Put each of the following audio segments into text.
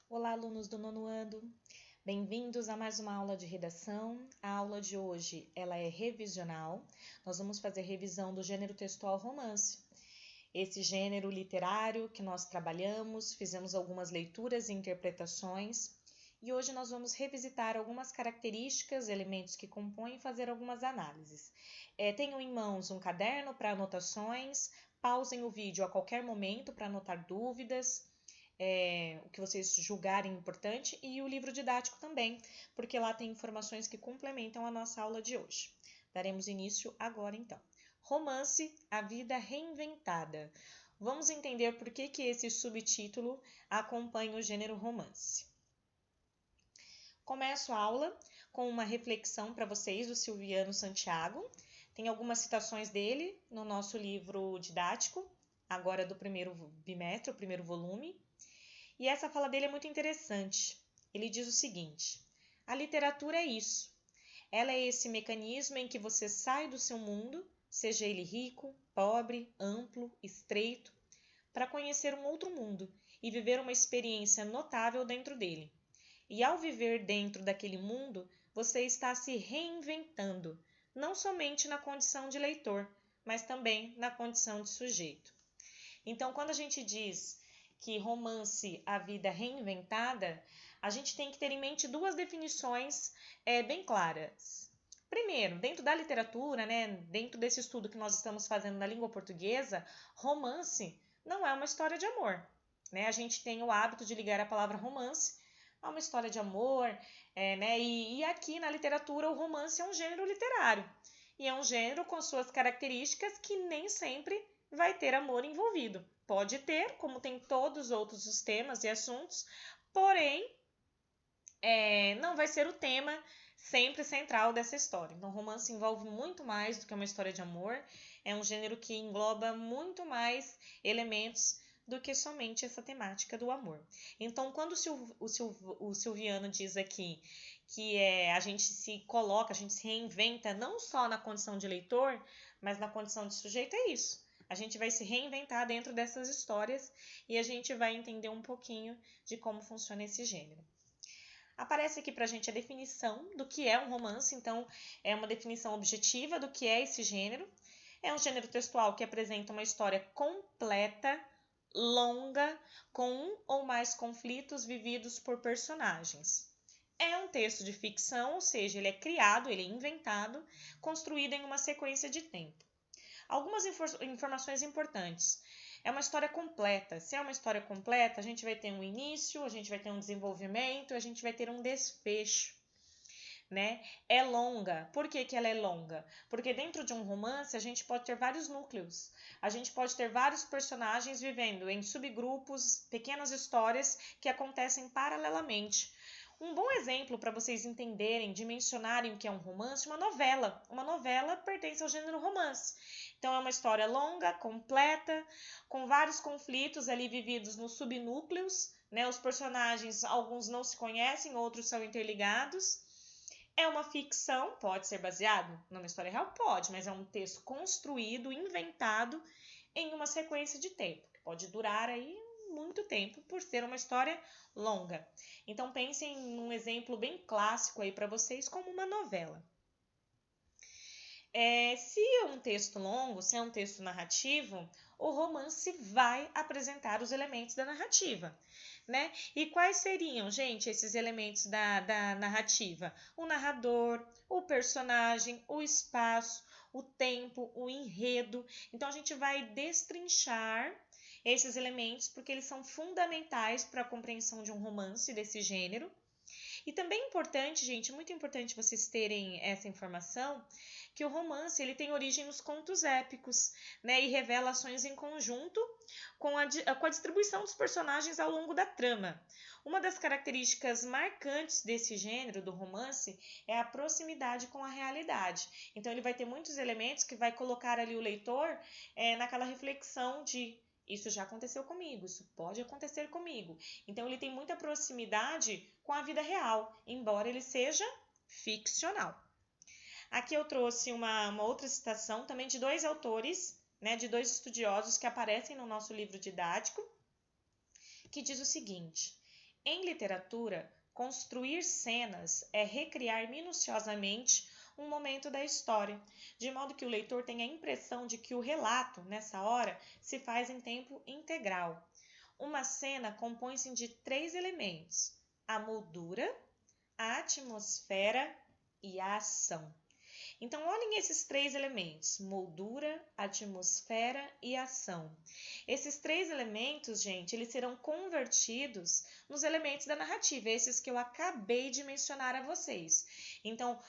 Olá, alunos do nono ano. Bem-vindos a mais uma aula de redação. A aula de hoje, ela é revisional. Nós vamos fazer revisão do gênero textual romance. Esse gênero literário que nós trabalhamos, fizemos algumas leituras e interpretações. E hoje nós vamos revisitar algumas características, elementos que compõem e fazer algumas análises. Tenham em mãos um caderno para anotações, pausem o vídeo a qualquer momento para anotar dúvidas, o que vocês julgarem importante, e o livro didático também, porque lá tem informações que complementam a nossa aula de hoje. Daremos início agora então. Romance, a vida reinventada. Vamos entender por que esse subtítulo acompanha o gênero romance. Começo a aula com uma reflexão para vocês do Silviano Santiago. Tem algumas citações dele no nosso livro didático, agora do primeiro bimestre, o primeiro volume. E essa fala dele é muito interessante. Ele diz o seguinte: a literatura é isso. Ela é esse mecanismo em que você sai do seu mundo, seja ele rico, pobre, amplo, estreito, para conhecer um outro mundo e viver uma experiência notável dentro dele. E ao viver dentro daquele mundo, você está se reinventando, não somente na condição de leitor, mas também na condição de sujeito. Então, quando a gente diz que romance, a vida reinventada, a gente tem que ter em mente duas definições bem claras. Primeiro, dentro da literatura, dentro desse estudo que nós estamos fazendo na língua portuguesa, romance não é uma história de amor. A gente tem o hábito de ligar a palavra romance a uma história de amor, e aqui na literatura o romance é um gênero literário. E é um gênero com suas características que nem sempre vai ter amor envolvido. Pode ter, como tem todos os outros temas e assuntos, porém, não vai ser o tema sempre central dessa história. Então, romance envolve muito mais do que uma história de amor, é um gênero que engloba muito mais elementos do que somente essa temática do amor. Então, quando o Silviano diz aqui que a gente se coloca, a gente se reinventa não só na condição de leitor, mas na condição de sujeito, é isso. A gente vai se reinventar dentro dessas histórias e a gente vai entender um pouquinho de como funciona esse gênero. Aparece aqui para a gente a definição do que é um romance, então é uma definição objetiva do que é esse gênero. É um gênero textual que apresenta uma história completa, longa, com um ou mais conflitos vividos por personagens. É um texto de ficção, ou seja, ele é criado, ele é inventado, construído em uma sequência de tempo. Algumas informações importantes. É uma história completa. Se é uma história completa, a gente vai ter um início, a gente vai ter um desenvolvimento, a gente vai ter um desfecho. É longa. Por que ela é longa? Porque dentro de um romance a gente pode ter vários núcleos. A gente pode ter vários personagens vivendo em subgrupos, pequenas histórias que acontecem paralelamente. Um bom exemplo para vocês entenderem, dimensionarem o que é um romance, uma novela. Uma novela pertence ao gênero romance. Então, é uma história longa, completa, com vários conflitos ali vividos nos subnúcleos. Os personagens, alguns não se conhecem, outros são interligados. É uma ficção, pode ser baseado numa história real? Pode, mas é um texto construído, inventado em uma sequência de tempo, que pode durar aí muito tempo por ser uma história longa. Então pensem num exemplo bem clássico aí para vocês como uma novela. Se é um texto longo, se é um texto narrativo, o romance vai apresentar os elementos da narrativa. E quais seriam, gente, esses elementos da narrativa? O narrador, o personagem, o espaço, o tempo, o enredo. Então, a gente vai destrinchar esses elementos porque eles são fundamentais para a compreensão de um romance desse gênero. E também é importante, gente, muito importante vocês terem essa informação, que o romance ele tem origem nos contos épicos, e revela ações em conjunto com a distribuição dos personagens ao longo da trama. Uma das características marcantes desse gênero, do romance, é a proximidade com a realidade. Então, ele vai ter muitos elementos que vai colocar ali o leitor naquela reflexão de isso já aconteceu comigo, isso pode acontecer comigo. Então, ele tem muita proximidade com a vida real, embora ele seja ficcional. Aqui eu trouxe uma outra citação também de dois autores, de dois estudiosos que aparecem no nosso livro didático, que diz o seguinte: Em literatura, construir cenas é recriar minuciosamente um momento da história, de modo que o leitor tenha a impressão de que o relato, nessa hora, se faz em tempo integral. Uma cena compõe-se de 3 elementos: a moldura, a atmosfera e a ação. Então, olhem esses 3 elementos: moldura, atmosfera e ação. Esses 3 elementos, gente, eles serão convertidos nos elementos da narrativa, esses que eu acabei de mencionar a vocês. Então,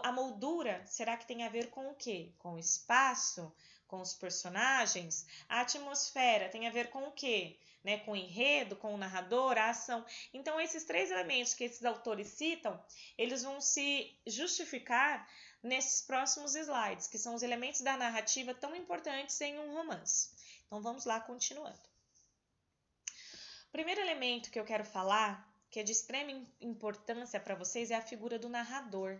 a moldura, será que tem a ver com o quê? Com o espaço, com os personagens? A atmosfera tem a ver com o quê? Né, com o enredo, com o narrador, a ação. Então, esses 3 elementos que esses autores citam, eles vão se justificar nesses próximos slides, que são os elementos da narrativa tão importantes em um romance. Então, vamos lá, continuando. O primeiro elemento que eu quero falar, que é de extrema importância para vocês, é a figura do narrador.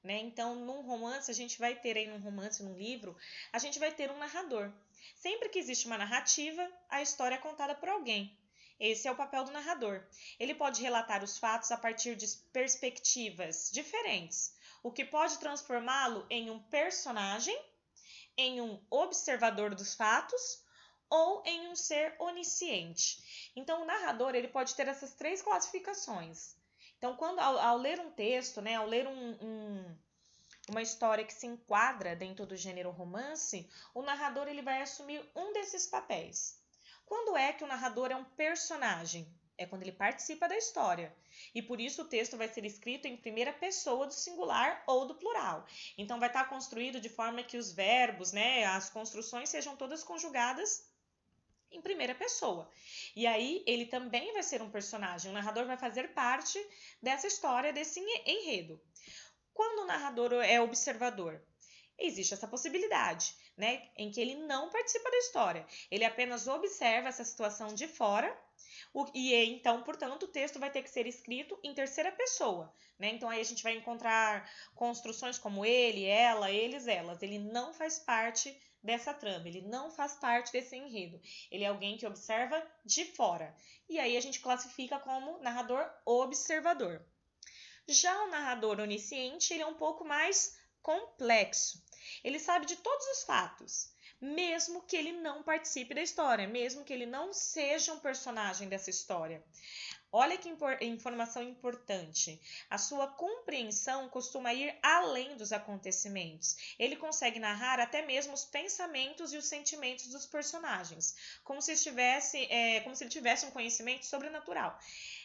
Né? Então, num romance, a gente vai ter aí, num livro, a gente vai ter um narrador. Sempre que existe uma narrativa, a história é contada por alguém. Esse é o papel do narrador. Ele pode relatar os fatos a partir de perspectivas diferentes, o que pode transformá-lo em um personagem, em um observador dos fatos ou em um ser onisciente. Então, o narrador ele pode ter essas 3 classificações. Então, quando ao ler um texto, né, ao ler uma história que se enquadra dentro do gênero romance, o narrador ele vai assumir um desses papéis. Quando é que o narrador é um personagem? É quando ele participa da história. E por isso o texto vai ser escrito em primeira pessoa do singular ou do plural. Então vai estar construído de forma que os verbos, né, as construções sejam todas conjugadas em primeira pessoa. E aí ele também vai ser um personagem. O narrador vai fazer parte dessa história, desse enredo. Quando o narrador é observador, existe essa possibilidade, né, em que ele não participa da história. Ele apenas observa essa situação de fora e então, portanto, o texto vai ter que ser escrito em terceira pessoa, né? Então aí a gente vai encontrar construções como ele, ela, eles, elas. Ele não faz parte dessa trama, ele não faz parte desse enredo. Ele é alguém que observa de fora. E aí a gente classifica como narrador observador. Já o narrador onisciente, ele é um pouco mais complexo. Ele sabe de todos os fatos, mesmo que ele não participe da história, mesmo que ele não seja um personagem dessa história. Olha que informação importante. A sua compreensão costuma ir além dos acontecimentos. Ele consegue narrar até mesmo os pensamentos e os sentimentos dos personagens, como se ele tivesse um conhecimento sobrenatural.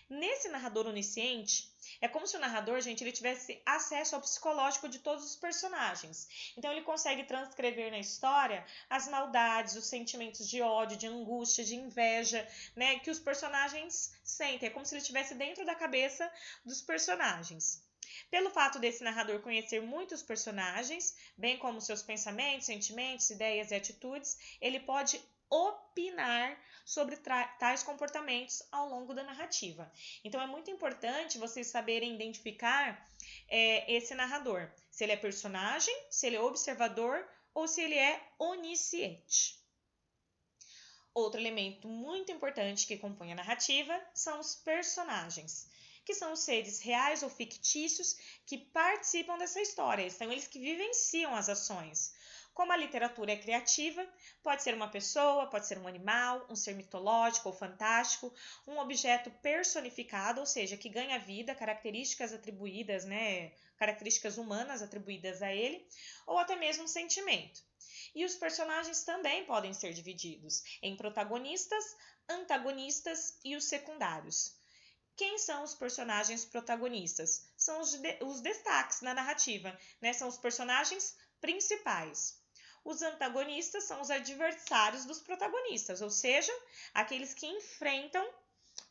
Nesse narrador onisciente, é como se o narrador, gente, ele tivesse acesso ao psicológico de todos os personagens. Então, ele consegue transcrever na história as maldades, os sentimentos de ódio, de angústia, de inveja, né, que os personagens sentem. É como se ele estivesse dentro da cabeça dos personagens. Pelo fato desse narrador conhecer muitos personagens, bem como seus pensamentos, sentimentos, ideias e atitudes, ele pode opinar sobre tais comportamentos ao longo da narrativa. Então, é muito importante vocês saberem identificar esse narrador. Se ele é personagem, se ele é observador ou se ele é onisciente. Outro elemento muito importante que compõe a narrativa são os personagens, que são os seres reais ou fictícios que participam dessa história. São eles que vivenciam as ações. Como a literatura é criativa, pode ser uma pessoa, pode ser um animal, um ser mitológico ou fantástico, um objeto personificado, ou seja, que ganha vida, características atribuídas, né, características humanas atribuídas a ele, ou até mesmo um sentimento. E os personagens também podem ser divididos em protagonistas, antagonistas e os secundários. Quem são os personagens protagonistas? São os destaques na narrativa, né? São os personagens principais. Os antagonistas são os adversários dos protagonistas, ou seja, aqueles que enfrentam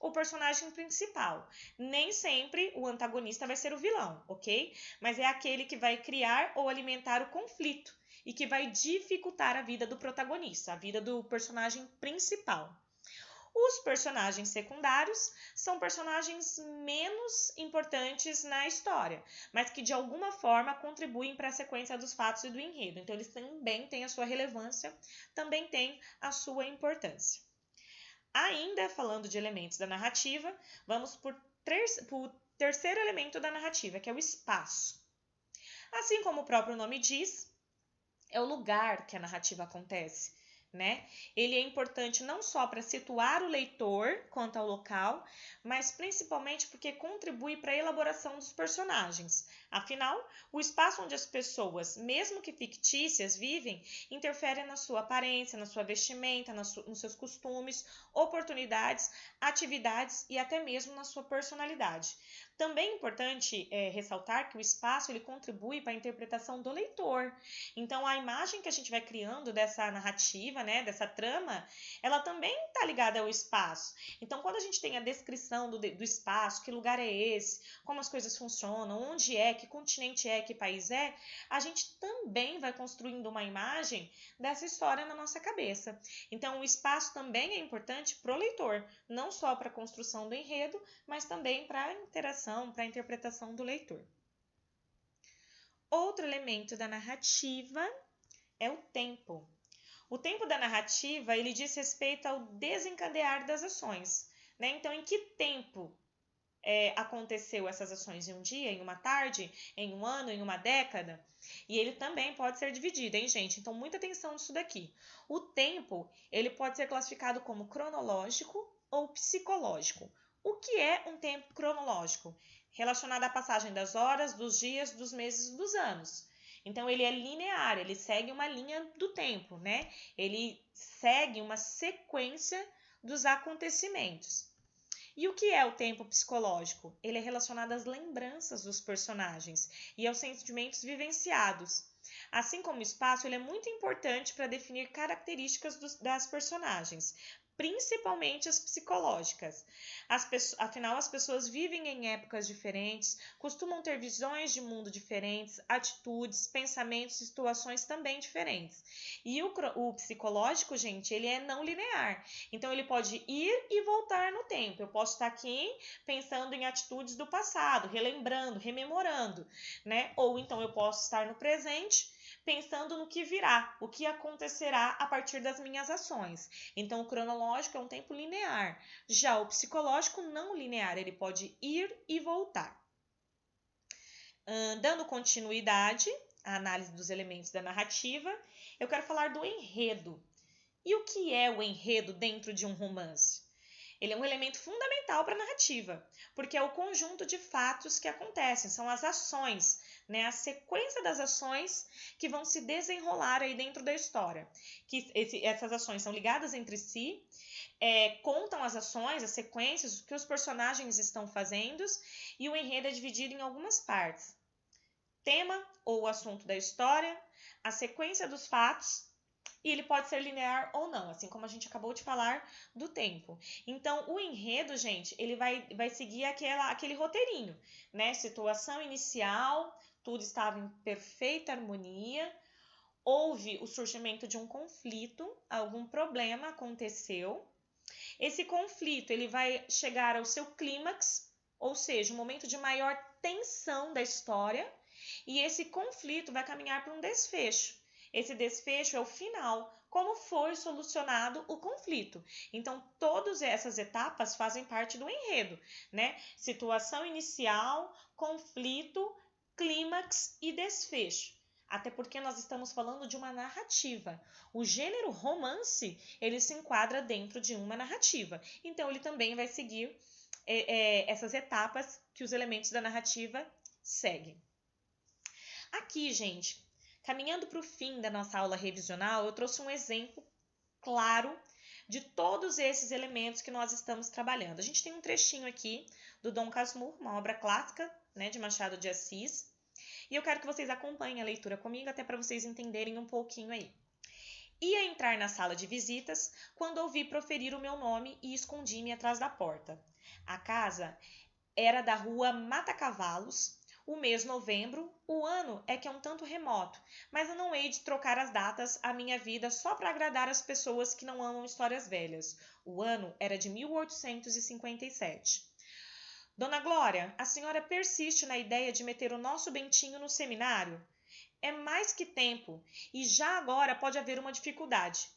o personagem principal. Nem sempre o antagonista vai ser o vilão, ok? Mas é aquele que vai criar ou alimentar o conflito e que vai dificultar a vida do protagonista, a vida do personagem principal. Os personagens secundários são personagens menos importantes na história, mas que de alguma forma contribuem para a sequência dos fatos e do enredo. Então, eles também têm a sua relevância, também têm a sua importância. Ainda falando de elementos da narrativa, vamos por terceiro elemento da narrativa, que é o espaço. Assim como o próprio nome diz, é o lugar que a narrativa acontece, né? Ele é importante não só para situar o leitor quanto ao local, mas principalmente porque contribui para a elaboração dos personagens. Afinal, o espaço onde as pessoas, mesmo que fictícias, vivem, interfere na sua aparência, na sua vestimenta, nos seus costumes, oportunidades, atividades e até mesmo na sua personalidade. Também é importante ressaltar que o espaço ele contribui para a interpretação do leitor. Então, a imagem que a gente vai criando dessa narrativa, né, dessa trama, ela também está ligada ao espaço. Então, quando a gente tem a descrição do espaço, que lugar é esse, como as coisas funcionam, onde é, que continente é, que país é, a gente também vai construindo uma imagem dessa história na nossa cabeça. Então, o espaço também é importante para o leitor, não só para a construção do enredo, mas também para a interação, para a interpretação do leitor. Outro elemento da narrativa é o tempo. O tempo da narrativa, ele diz respeito ao desencadear das ações, né? Então, em que tempo aconteceu essas ações? Em um dia, em uma tarde, em um ano, em uma década? E ele também pode ser dividido, hein, gente? Então, muita atenção nisso daqui. O tempo, ele pode ser classificado como cronológico ou psicológico. O que é um tempo cronológico? Relacionado à passagem das horas, dos dias, dos meses e dos anos. Então, ele é linear, ele segue uma linha do tempo, né? Ele segue uma sequência dos acontecimentos. E o que é o tempo psicológico? Ele é relacionado às lembranças dos personagens e aos sentimentos vivenciados. Assim como o espaço, ele é muito importante para definir características das personagens, principalmente as psicológicas. Afinal, as pessoas vivem em épocas diferentes, costumam ter visões de mundo diferentes, atitudes, pensamentos e situações também diferentes. E o psicológico, gente, ele é não linear. Então, ele pode ir e voltar no tempo. Eu posso estar aqui pensando em atitudes do passado, relembrando, rememorando, né? Ou então eu posso estar no presente, pensando no que virá, o que acontecerá a partir das minhas ações. Então, o cronológico é um tempo linear. Já o psicológico não linear, ele pode ir e voltar. Dando continuidade à análise dos elementos da narrativa, eu quero falar do enredo. E o que é o enredo dentro de um romance? Ele é um elemento fundamental para a narrativa, porque é o conjunto de fatos que acontecem, são as ações, né? A sequência das ações que vão se desenrolar aí dentro da história. Essas ações são ligadas entre si, contam as ações, as sequências, o que os personagens estão fazendo, e o enredo é dividido em algumas partes. Tema ou assunto da história, a sequência dos fatos, e ele pode ser linear ou não, assim como a gente acabou de falar do tempo. Então, o enredo, gente, ele vai seguir aquele roteirinho, né? Situação inicial, tudo estava em perfeita harmonia, houve o surgimento de um conflito, algum problema aconteceu. Esse conflito, ele vai chegar ao seu clímax, ou seja, o momento de maior tensão da história, e esse conflito vai caminhar para um desfecho. Esse desfecho é o final, como foi solucionado o conflito. Então, todas essas etapas fazem parte do enredo, né? Situação inicial, conflito, clímax e desfecho. Até porque nós estamos falando de uma narrativa. O gênero romance, ele se enquadra dentro de uma narrativa. Então, ele também vai seguir essas etapas que os elementos da narrativa seguem. Aqui, gente, caminhando para o fim da nossa aula revisional, eu trouxe um exemplo claro de todos esses elementos que nós estamos trabalhando. A gente tem um trechinho aqui do Dom Casmurro, uma obra clássica, né, de Machado de Assis, e eu quero que vocês acompanhem a leitura comigo, até para vocês entenderem um pouquinho aí. Ia entrar na sala de visitas quando ouvi proferir o meu nome e escondi-me atrás da porta. A casa era da rua Mata-Cavalos. O mês novembro, o ano é que é um tanto remoto, mas eu não hei de trocar as datas à minha vida só para agradar as pessoas que não amam histórias velhas. O ano era de 1857. Dona Glória, a senhora persiste na ideia de meter o nosso Bentinho no seminário? É mais que tempo, e já agora pode haver uma dificuldade.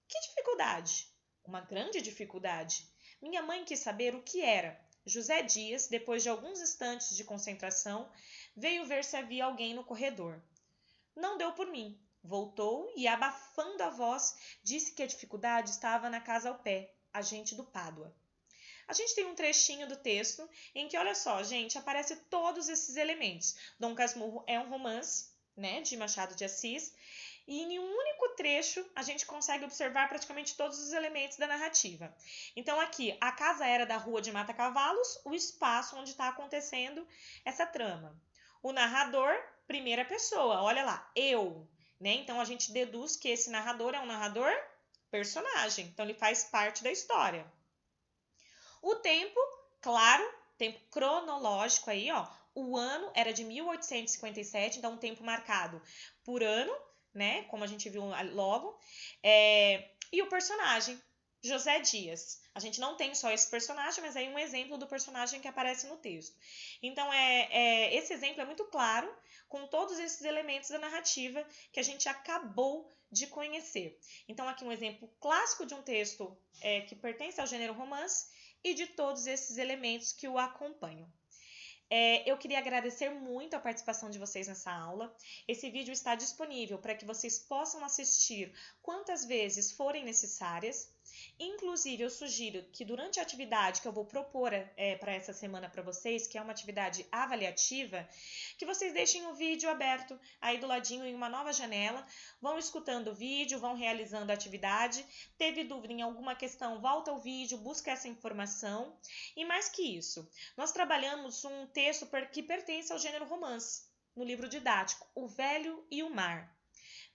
Que dificuldade? uma grande dificuldade. Minha mãe quis saber o que era. José Dias, depois de alguns instantes de concentração, veio ver se havia alguém no corredor. Não deu por mim. Voltou e, abafando a voz, disse que a dificuldade estava na casa ao pé, a gente do Pádua. A gente tem um trechinho do texto em que, olha só, gente, aparece todos esses elementos. Dom Casmurro é um romance, né, de Machado de Assis, e em um único trecho a gente consegue observar praticamente todos os elementos da narrativa. Então aqui, a casa era da Rua de Mata Cavalos, o espaço onde está acontecendo essa trama. O narrador, primeira pessoa, olha lá, eu, né? Então a gente deduz que esse narrador é um narrador personagem, então ele faz parte da história. O tempo, claro, tempo cronológico aí, ó. O ano era de 1857, então um tempo marcado por ano, né? Como a gente viu logo. E o personagem, José Dias. A gente não tem só esse personagem, mas aí um exemplo do personagem que aparece no texto. Então, esse exemplo é muito claro, com todos esses elementos da narrativa que a gente acabou de conhecer. Então, aqui um exemplo clássico de um texto que pertence ao gênero romance e de todos esses elementos que o acompanham. Eu queria agradecer muito a participação de vocês nessa aula. Esse vídeo está disponível para que vocês possam assistir quantas vezes forem necessárias. Inclusive, eu sugiro que durante a atividade que eu vou propor para essa semana para vocês, que é uma atividade avaliativa, que vocês deixem o vídeo aberto aí do ladinho em uma nova janela, vão escutando o vídeo, vão realizando a atividade. Teve dúvida em alguma questão, volta ao vídeo, busca essa informação. E mais que isso, nós trabalhamos um texto que pertence ao gênero romance, no livro didático, O Velho e o Mar.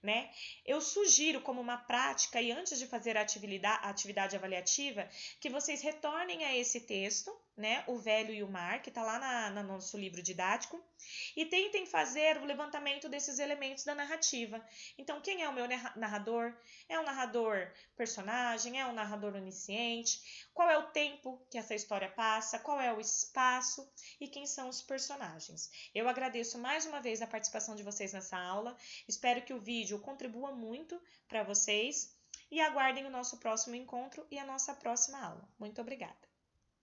Né? Eu sugiro como uma prática, e antes de fazer a atividade avaliativa, que vocês retornem a esse texto, né? O Velho e o Mar, que está lá no nosso livro didático, e tentem fazer o levantamento desses elementos da narrativa. Então, quem é o meu narrador? É um narrador personagem? É um narrador onisciente? Qual é o tempo que essa história passa? Qual é o espaço? E quem são os personagens? Eu agradeço mais uma vez a participação de vocês nessa aula. Espero que o vídeo contribua muito para vocês e aguardem o nosso próximo encontro e a nossa próxima aula. Muito obrigada!